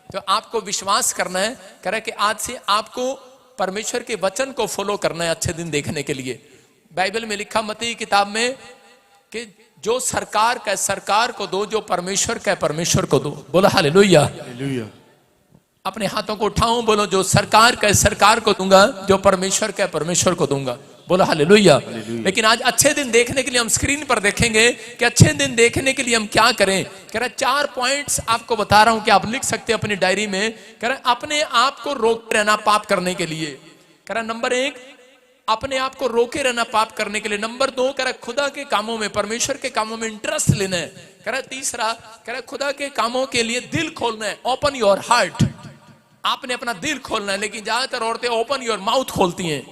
तो आपको विश्वास करना है, कह रहा है कि आज से आपको परमेश्वर के वचन को फॉलो करना है अच्छे दिन देखने के लिए। बाइबल में लिखा मत्ती की किताब में कि जो सरकार का सरकार को दो, जो परमेश्वर का परमेश्वर को दो। बोला हालेलुया। अपने हाथों को उठाओ, बोलो जो सरकार का सरकार को दूंगा, जो परमेश्वर का परमेश्वर को दूंगा। बोला हालेलुया। लेकिन आज अच्छे दिन देखने के लिए हम स्क्रीन पर देखेंगे कि अच्छे दिन देखने के लिए हम क्या करें। कह रहा 4 पॉइंट्स आपको बता रहा हूं कि आप लिख सकते हैं अपनी डायरी में। कह रहा अपने आप को रोके रहना पाप करने के लिए। कह रहा नंबर 1 अपने आप को रोके रहना पाप करने के लिए। नंबर 2 कह रहा खुदा के कामों में, परमेश्वर के कामों में इंटरेस्ट लेना है। कह रहा तीसरा कह रहा खुदा के कामों के लिए दिल खोलना है, ओपन योर हार्ट। आपने अपना दिल खोलना है, लेकिन ज्यादातर औरतें ओपन योर माउथ खोलती हैं,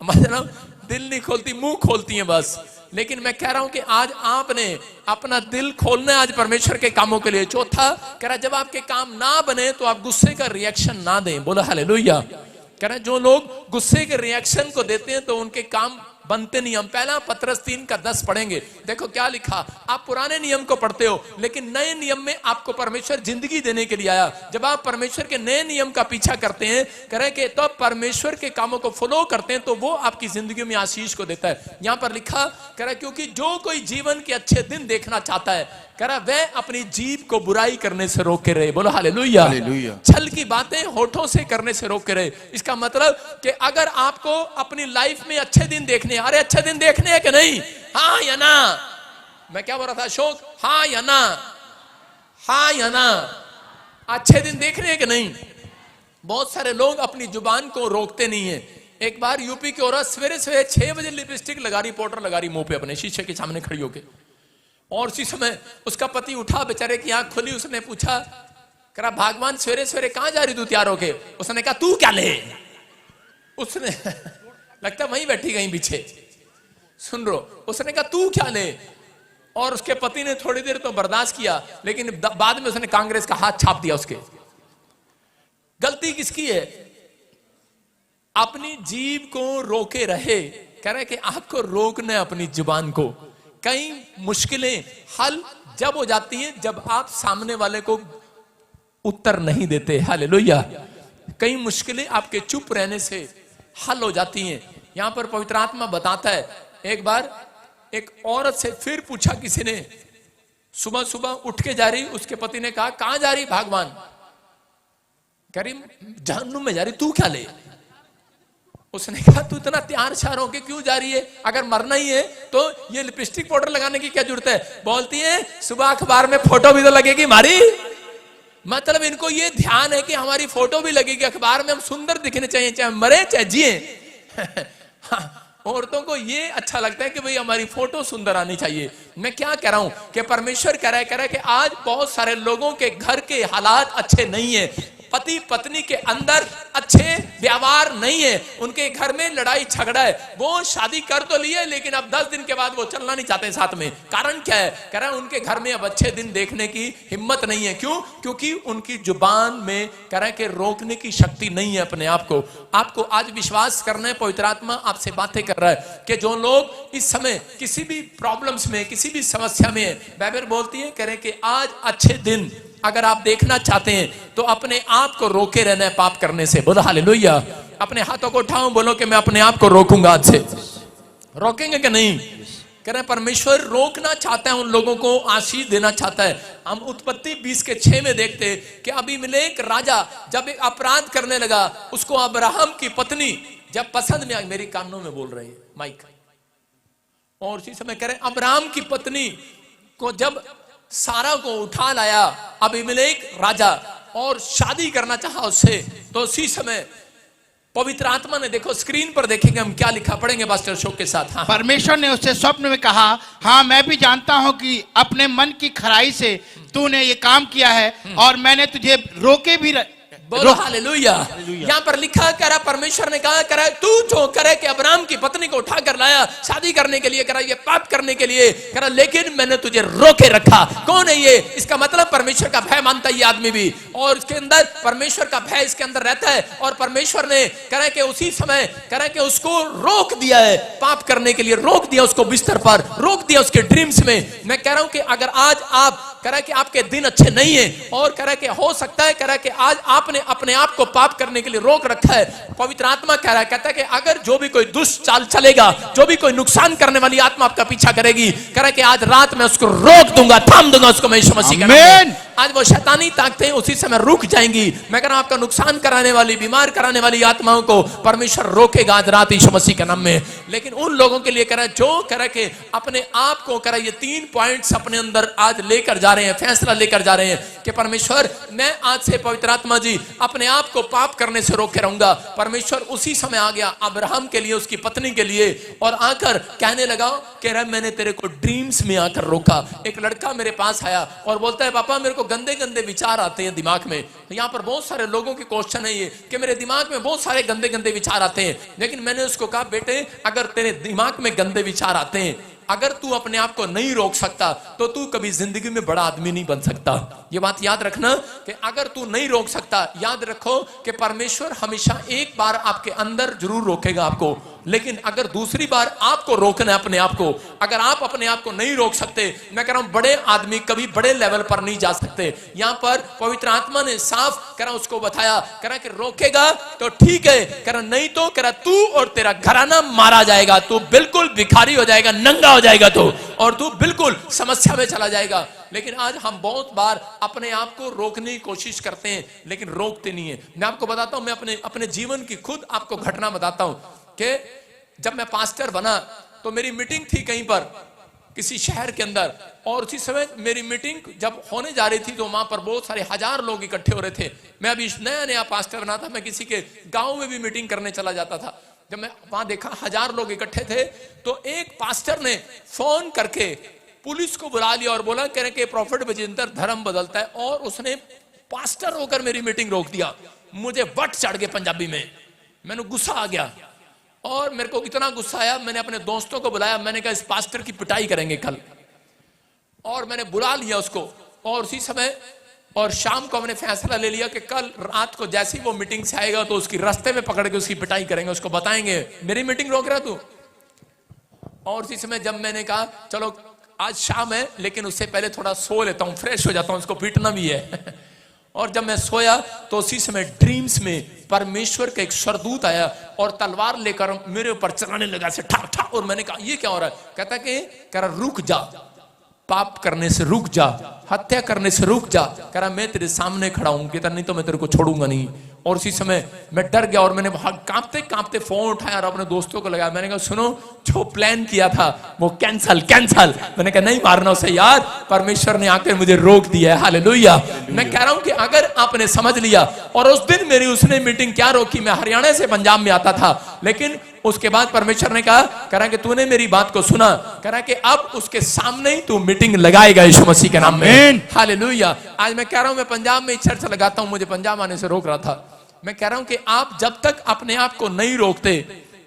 मतलब दिल नहीं खोलती, मुंह खोलती हैं बस। लेकिन मैं कह रहा हूं कि आज आपने अपना दिल खोलना है आज परमेश्वर के कामों के लिए। चौथा कह रहा जब आपके काम ना बने तो आप गुस्से का रिएक्शन ना दें। बोला हालेलुया। कह रहा जो लोग गुस्से के रिएक्शन को देते हैं तो उनके काम बनते नहीं। हम पहला पत्रस 3:10 पढ़ेंगे। देखो क्या लिखा। आप पुराने नियम को पढ़ते हो, लेकिन नए नियम में आपको परमेश्वर जिंदगी देने के लिए आया। जब आप परमेश्वर के नए नियम का पीछा करते हैं, कह रहे कि तो परमेश्वर के कामों को फॉलो करते हैं, तो वो आपकी जिंदगी में आशीष को देता है। यहां पर लिखा कह रहा क्योंकि जो कोई जीवन के अच्छे दिन देखना चाहता है, कह रहा वह अपनी जीभ को बुराई करने से रोके रहे। बोलो हालेलुया। छल की बातें होठों से करने से रोके रहे। इसका मतलब कि अगर आपको अपनी लाइफ में अच्छे दिन देखने, अरे अच्छे दिन देखने हैं कि नहीं, हाँ या ना। मैं क्या बोल रहा था अशोक, हाँ या ना, हाँ या ना, अच्छे दिन देखने हैं कि नहीं। बहुत सारे लोग अपनी जुबान को रोकते नहीं है। एक बार यूपी की औरत सवेरे सवेरे 6 बजे लिपस्टिक लगा रही, पाउडर लगा रही मुंह पे अपने शीशे के सामने खड़ी होके, और उसी समय उसका पति उठा, बेचारे की आंख खुली। उसने पूछा, करा भगवान सवेरे सवेरे कहां जा रही तू तैयार होके। उसने कहा तू क्या ले। उसने लगता वहीं बैठी कहीं पीछे, सुन रो। उसने कहा तू क्या ले। और उसके पति ने थोड़ी देर तो बर्दाश्त किया, लेकिन बाद में उसने कांग्रेस का हाथ छाप दिया उसके। गलती किसकी है। अपनी जीभ को रोके रहे। कह रहे कि आपको रोकना है अपनी जुबान को। कई मुश्किलें हल जब हो जाती हैं जब आप सामने वाले को उत्तर नहीं देते। हालेलुया। कई मुश्किलें आपके चुप रहने से हल हो जाती हैं। यहां पर पवित्र आत्मा बताता है, एक बार एक औरत से फिर पूछा किसी ने, सुबह सुबह उठ के जा रही, उसके पति ने कहा कहां जा रही भगवान। कह रही जहन्नुम में जा रही, तू क्या ले। उसने कहा तू इतना तैयार श्यार होके क्यों जा रही है, अगर मरना ही है तो ये लिपस्टिक पाउडर लगाने की क्या जरूरत है। बोलती है सुबह अखबार में फोटो भी तो लगेगी हमारी। मतलब इनको ये ध्यान है कि हमारी फोटो भी लगेगी अखबार में, हम सुंदर दिखने चाहिए, चाहे मरे चाहे जिए। हाँ, औरतों को ये अच्छा लगता है कि भाई हमारी फोटो सुंदर आनी चाहिए। मैं क्या कह रहा हूं कि परमेश्वर कह रहा है कि आज बहुत सारे लोगों के घर के हालात अच्छे नहीं है। पति पत्नी के अंदर अच्छे व्यवहार नहीं है, उनके घर में लड़ाई झगड़ा है। वो शादी कर तो लिए, लेकिन अब 10 दिन के बाद वो चलना नहीं चाहते साथ में। कारण क्या है। कह रहा है उनके घर में अब अच्छे दिन देखने की हिम्मत नहीं है। क्यों। क्योंकि उनकी जुबान में कह रहा है कि रोकने की शक्ति नहीं है अपने आप को। आपको आज विश्वास करना है, पवित्र आत्मा आपसे बातें कर रहा है कि जो लोग इस समय किसी भी प्रॉब्लम्स में, किसी भी समस्या में, बाइबल बोलती है कह रहे कि आज अच्छे दिन अगर आप देखना चाहते हैं तो अपने आप को रोके रहना है पाप करने से। बोलो हालेलुया। अपने हाथों को उठाओ, बोलो कि मैं अपने आप को रोकूंगा आज से। रोकेंगे कि नहीं। कह रहे परमेश्वर रोकना चाहता है, उन लोगों को आशीष देना चाहता है। हम उत्पत्ति 20:6 में देखते हैं कि अबीमेलेक राजा जब एक अपराध करने लगा, उसको अब्राहम की पत्नी जब पसंद में आई, मेरी कानों में बोल रही है माइक, और उसी समय कह रहे अब्राहम की पत्नी को जब सारा को उठा लाया अबीमेलेक राजा और शादी करना चाहा उससे, तो उसी समय पवित्र आत्मा ने, देखो स्क्रीन पर देखेंगे हम क्या लिखा, पढ़ेंगे पास्टर अशोक के साथ। हाँ। परमेश्वर ने उससे स्वप्न में कहा, हाँ मैं भी जानता हूं कि अपने मन की खराई से तूने ये काम किया है और मैंने तुझे रोके भी बोलो हालेलुया। यहाँ पर लिखा कह रहा, परमेश्वर ने कहा कह रहा, तू जो करे कि अब्राहम की पत्नी को उठा कर लाया शादी करने के लिए, कह रहा ये पाप करने के लिए, कह रहा लेकिन मैंने तुझे रोके रखा। कौन है ये? इसका मतलब परमेश्वर का भय मानता है ये आदमी भी, और इसके अंदर परमेश्वर का भय इसके अंदर रहता है। और परमेश्वर ने कह रहा कि उसी समय कह रहा कि उसको रोक दिया है पाप करने के लिए, रोक दिया उसको बिस्तर पर, रोक दिया उसके ड्रीम्स में। मैं कह रहा हूं कि अगर आज आप कह रहा कि आपके दिन अच्छे नहीं है, और कह रहा कि हो सकता है कह रहा कि आज आपने अपने आप को पाप करने के लिए रोक रखा है, पवित्र आत्मा कह रहा है, कहता है कि अगर जो भी कोई दुष्ट चाल चलेगा, जो भी कोई नुकसान करने वाली आत्मा आपका पीछा करेगी, कह रहा कि आज रात में उसको रोक दूंगा, थाम दूंगा उसको मैं यीशु मसीह के नाम में। आज वो शैतानी ताकतें उसी समय रुक जाएंगी। मैं कह रहा हूं आपका नुकसान कराने वाली, बीमार कराने वाली आत्माओं को परमेश्वर रोकेगा आज रात यीशु मसीह के नाम में। लेकिन उन लोगों के लिए कह रहा है जो कह रहा कि अपने आप को कह रहा ये 3 पॉइंट्स अपने अंदर आज लेकर जा रहे हैं, फैसला लेकर जा रहे हैं कि परमेश्वर मैं आज से पवित्र आत्मा जी अपने आप को पाप करने से रोके रहूंगा। परमेश्वर उसी समय आ गया अब्राहम के लिए, उसकी पत्नी के लिए, और आकर कहने लगा कह रहा मैंने तेरे को ड्रीम्स में आकर रोका। एक लड़का मेरे पास आया और बोलता है पापा मेरे को गंदे गंदे विचार आते हैं दिमाग में। यहाँ पर बहुत सारे लोगों की क्वेश्चन है ये कि मेरे दिमाग में बहुत सारे गंदे गंदे विचार आते हैं, लेकिन मैंने उसको कहा बेटे अगर तेरे दिमाग में गंदे विचार आते हैं, अगर तू अपने आप को नहीं रोक सकता तो तू कभी जिंदगी में बड़ा आदमी नहीं बन सकता। ये बात याद रखना कि अगर तू नहीं रोक सकता, याद रखो कि परमेश्वर हमेशा एक बार आपके अंदर जरूर रोकेगा आपको, लेकिन अगर दूसरी बार आपको रोकना है अपने आप को, अगर आप अपने आप को नहीं रोक सकते, मैं कह रहा हूं बड़े आदमी कभी बड़े लेवल पर नहीं जा सकते। यहां पर पवित्र आत्मा ने साफ कह रहा उसको बताया, कह रहा कि रोकेगा तो ठीक है, कह रहा नहीं तो कह रहा तू और तेरा घराना मारा जाएगा, तू बिल्कुल भिखारी हो जाएगा, नंगा हो जाएगा तो, और तू बिल्कुल समस्या में चला जाएगा। लेकिन आज हम बहुत बार अपने आप को रोकने की कोशिश करते हैं लेकिन रोकते नहीं है। मैं आपको बताता हूं, मैं अपने जीवन की खुद आपको घटना बताता हूं कि जब मैं पास्टर बना तो मेरी मीटिंग थी कहीं पर किसी शहर के अंदर, और उसी समय मेरी मीटिंग जब होने जा रही थी तो वहां पर बहुत सारे 1000 लोग इकट्ठे हो रहे थे। मैं अभी नया नया पास्टर बना था, मैं किसी के गांव में भी मीटिंग करने चला जाता था। जब मैं वहां देखा 1000 लोग इकट्ठे थे तो एक पास्टर ने फोन करके पुलिस को बुला लिया और बोला कह रहे कि प्रॉफिट विजेंद्र धर्म बदलता है, और उसने पास्टर होकर मेरी मीटिंग रोक दिया। मुझे बट चढ़ गए पंजाबी में, मैंने गुस्सा आ गया, और मेरे को इतना गुस्सा आया मैंने अपने दोस्तों को बुलाया, मैंने कहा इस पास्टर की पिटाई करेंगे कल, और मैंने बुला लिया उसको। और उसी समय और शाम को हमने फैसला ले लिया कि कल रात को जैसे ही वो मीटिंग से आएगा तो उसकी रास्ते में पकड़ के उसकी पिटाई करेंगे, उसको बताएंगे मेरी मीटिंग रोक रहा तू। और उसी समय जब मैंने कहा चलो आज शाम है लेकिन उससे पहले थोड़ा सो लेता हूं, फ्रेश हो जाता हूं, उसको पीटना भी है और जब मैं सोया तो उसी समय ड्रीम्स में परमेश्वर का एक स्वर्गदूत आया और तलवार लेकर मेरे ऊपर चलाने लगा से ठा ठा, और मैंने कहा ये क्या हो रहा है? कहता कि कह रहा रुक जा, पाप करने से रुक जा, हत्या करने से रुक जा। कह रहा मैं तेरे सामने खड़ा हूं, कहता नहीं तो मैं तेरे को छोड़ूंगा नहीं। और उसी समय मैं डर गया और मैंने कांपते कांपते फोन उठाया और अपने दोस्तों को लगाया। मैंने कहा सुनो जो प्लान किया था वो कैंसल। मैंने कहा नहीं मारना उसे यार, परमेश्वर ने आकर मुझे रोक दिया है। हालेलुया। मैं कह रहा हूं कि अगर आपने समझ लिया, और उस दिन मेरी उसने मीटिंग क्या रोकी, मैं हरियाणा से पंजाब में आता था, लेकिन उसके बाद परमेश्वर ने कहा कि तूने मेरी बात को सुना, कह कि अब उसके सामने ही तू मीटिंग लगाएगा यीशु मसीह के नाम में। हालेलुया। आज मैं कह रहा हूं मैं पंजाब में चर्च लगाता हूं, मुझे पंजाब आने से रोक रहा था। मैं कह रहा हूं कि आप जब तक अपने आप को नहीं रोकते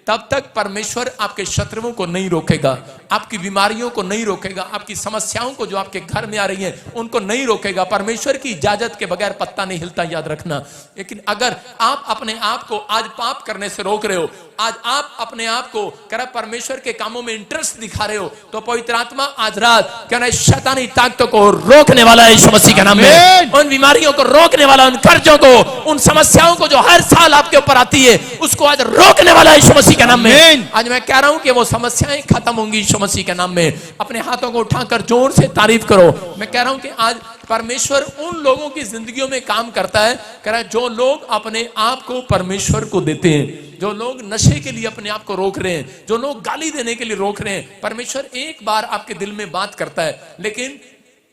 तब तक परमेश्वर आपके शत्रुओं को नहीं रोकेगा, आपकी बीमारियों को नहीं रोकेगा, आपकी समस्याओं को जो आपके घर में आ रही हैं उनको नहीं रोकेगा। परमेश्वर की इजाजत के बगैर पत्ता नहीं हिलता, याद रखना। लेकिन अगर आप अपने आप को आज पाप करने से रोक रहे हो, आज आप अपने आप को कर परमेश्वर के कामों में इंटरेस्ट दिखा रहे हो, तो पवित्र आत्मा आज रात कहना शैतानी ताकतों को रोकने वाला है यीशु मसीह के नाम में। उन बीमारियों को रोकने वाला, उन कर्जों को, उन समस्याओं को जो हर साल आपके ऊपर आती है उसको आज रोकने वाला है यीशु मसीह के नाम में। आज मैं कह रहा हूं कि वो समस्याएं खत्म होंगी यीशु मसीह के नाम में। अपने हाथों को उठाकर जोर से तारीफ करो। मैं कह रहा हूं कि आज परमेश्वर उन लोगों की जिंदगियों में काम करता है, कह रहा है जो लोग अपने आप को परमेश्वर को देते हैं, जो लोग नशे के लिए अपने आप को रोक रहे हैं, जो लोग गाली देने के लिए रोक रहे हैं। परमेश्वर एक बार आपके दिल में बात करता है, लेकिन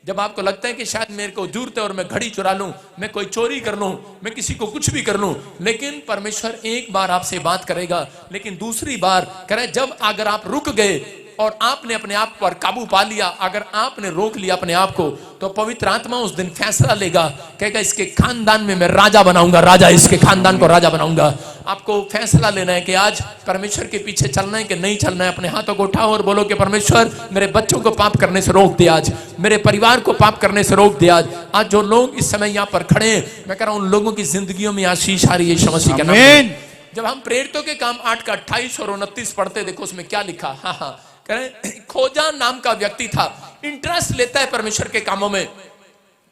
जब आपको लगता है कि शायद मेरे को जरूरत है और मैं घड़ी चुरा लूं, मैं कोई चोरी कर लूं, मैं किसी को कुछ भी कर लूं, लेकिन परमेश्वर एक बार आपसे बात करेगा, लेकिन दूसरी बार कह रहा है जब अगर आप रुक गए और आपने अपने आप पर काबू पा लिया, अगर आपने रोक लिया अपने आप को, तो पवित्र आत्मा उस दिन फैसला लेगा, कहेगा इसके खानदान में मैं राजा बनाऊंगा, राजा, इसके खानदान को राजा बनाऊंगा। आपको फैसला लेना है कि आज परमेश्वर के पीछे चलना है कि नहीं चलना है। अपने हाथों को उठाओ और बोलो कि परमेश्वर मेरे बच्चों को पाप करने से रोक दे, आज मेरे परिवार को पाप करने से रोक दे। आज जो लोग इस समय यहाँ पर खड़े हैं, मैं कह रहा हूं उन लोगों की जिंदगियों में आशीष आ रही है यीशु मसीह के नाम में। जब हम प्रेरितों के काम 8 का 28 और 29 पढ़ते, देखो उसमें क्या लिखा। हाँ, करें, खोजा नाम का व्यक्ति था, इंटरेस्ट लेता है परमेश्वर के कामों में।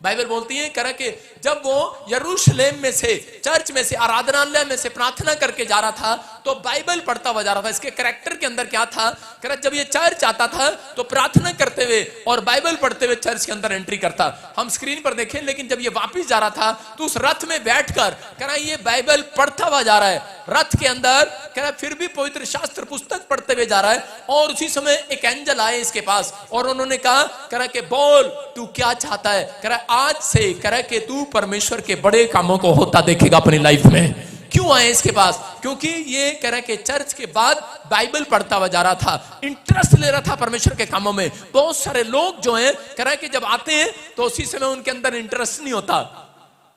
बाइबल बोलती है करा कि जब वो यरूशलेम में से, चर्च में से, आराधनालय में से प्रार्थना करके जा रहा था, तो बाइबल पढ़ता हुआ जा रहा था। इसके कैरेक्टर के अंदर क्या था, करा जब ये चर्च आता था तो प्रार्थना करते हुए और बाइबल पढ़ते हुए चर्च के अंदर एंट्री करता। हम स्क्रीन पर देखें, लेकिन जब ये वापस जा रहा था तो उस रथ में बैठकर करा ये बाइबल पढ़ता हुआ जा रहा है रथ के अंदर, करा फिर भी पवित्र शास्त्र पुस्तक पढ़ते हुए जा रहा है। और उसी समय एक एंजल आए इसके पास और उन्होंने कहा करा के बोल तू क्या चाहता है। करा आज से करा के तू परमेश्वर के बड़े कामों को होता देखेगा अपनी लाइफ में। क्यों आए इसके पास, क्योंकि ये कह रहे कि चर्च के बाद बाइबल पढ़ता हुआ जा रहा था, इंटरेस्ट ले रहा था परमेश्वर के कामों में। बहुत सारे लोग जो हैं कह रहे कि जब आते हैं तो उसी समय उनके अंदर इंटरेस्ट नहीं होता,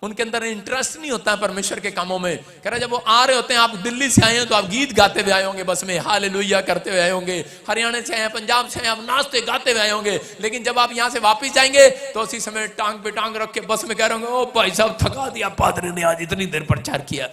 उनके अंदर इंटरेस्ट नहीं होता परमेश्वर के कामों में। कह रहे जब वो आ रहे होते हैं, आप दिल्ली से आए हैं तो आप गीत गाते हुए आए होंगे बस में, हालेलुया करते हुए आए होंगे, हरियाणा से आए हैं, पंजाब से आए, आप नाचते गाते हुए आए होंगे। लेकिन जब आप यहाँ से वापस जाएंगे तो उसी समय टांग पे टांग रख के बस में कह रहे होंगे, ओ भाई साहब थका दिया पादरी ने, आज इतनी देर प्रचार किया।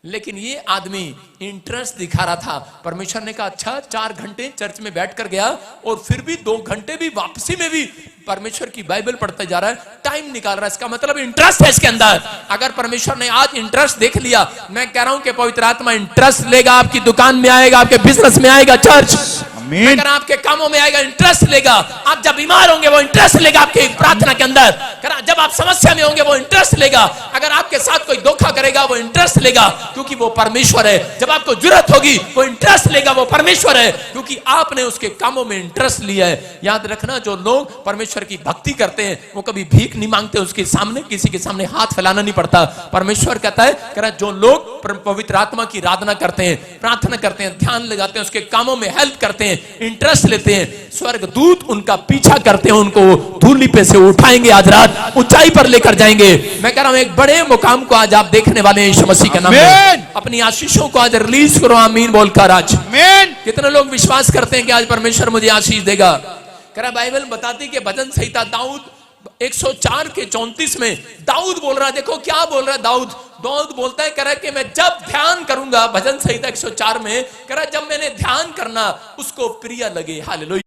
लेकिन ये आदमी इंटरेस्ट दिखा रहा था। परमेश्वर ने कहा अच्छा 4 घंटे चर्च में बैठ कर गया और फिर भी 2 घंटे भी वापसी में भी परमेश्वर की बाइबल पढ़ते जा रहा है, टाइम निकाल रहा है। इसका मतलब इंटरेस्ट है इसके अंदर। अगर परमेश्वर ने आज इंटरेस्ट देख लिया, मैं कह रहा हूं कि पवित्र आत्मा इंटरेस्ट लेगा, आपकी दुकान में आएगा, आपके बिजनेस में आएगा, चर्च मैं कह रहा आपके कामों में आएगा, इंटरेस्ट लेगा। आप जब बीमार होंगे वो इंटरेस्ट लेगा आपके प्रार्थना के अंदर। जब आप समस्या में होंगे वो इंटरेस्ट लेगा। अगर आपके साथ कोई धोखा करेगा वो इंटरेस्ट लेगा, क्योंकि वो परमेश्वर है। जब आपको जरूरत होगी वो इंटरेस्ट लेगा, वो परमेश्वर है, क्योंकि आपने उसके कामों में इंटरेस्ट लिया है। याद रखना, जो लोग परमेश्वर की भक्ति करते हैं वो कभी भीख नहीं मांगते, उसके सामने किसी के सामने हाथ फैलाना नहीं पड़ता। परमेश्वर कहता है कह रहा जो लोग पवित्र आत्मा की आराधना करते हैं, प्रार्थना करते हैं, ध्यान लगाते हैं, उसके कामों में हेल्प करते हैं, इंटरेस्ट लेते हैं, स्वर्गदूत उनका पीछा करते हैं, उनको धूली पे से उठाएंगे, आज रात ऊंचाई पर लेकर जाएंगे। मैं कह रहा हूं एक बड़े मुकाम को आज आप देखने वाले हैं यीशु मसीह के नाम में। अपनी आशीषों को आज रिलीज करो, आमीन बोलकर। आज कितने लोग विश्वास करते हैं कि आज परमेश्वर मुझे आशीष देगा। कह रहा बाइबल बताती कि भजन संहिता दाऊद 104 के 34 में दाऊद बोल रहा है, देखो क्या बोल रहा है दाऊद बोलता है, कह रहा है कि मैं जब ध्यान करूंगा, भजन संहिता 104 में कह रहा है जब मैंने ध्यान करना उसको प्रिय लगे, हालेलुया।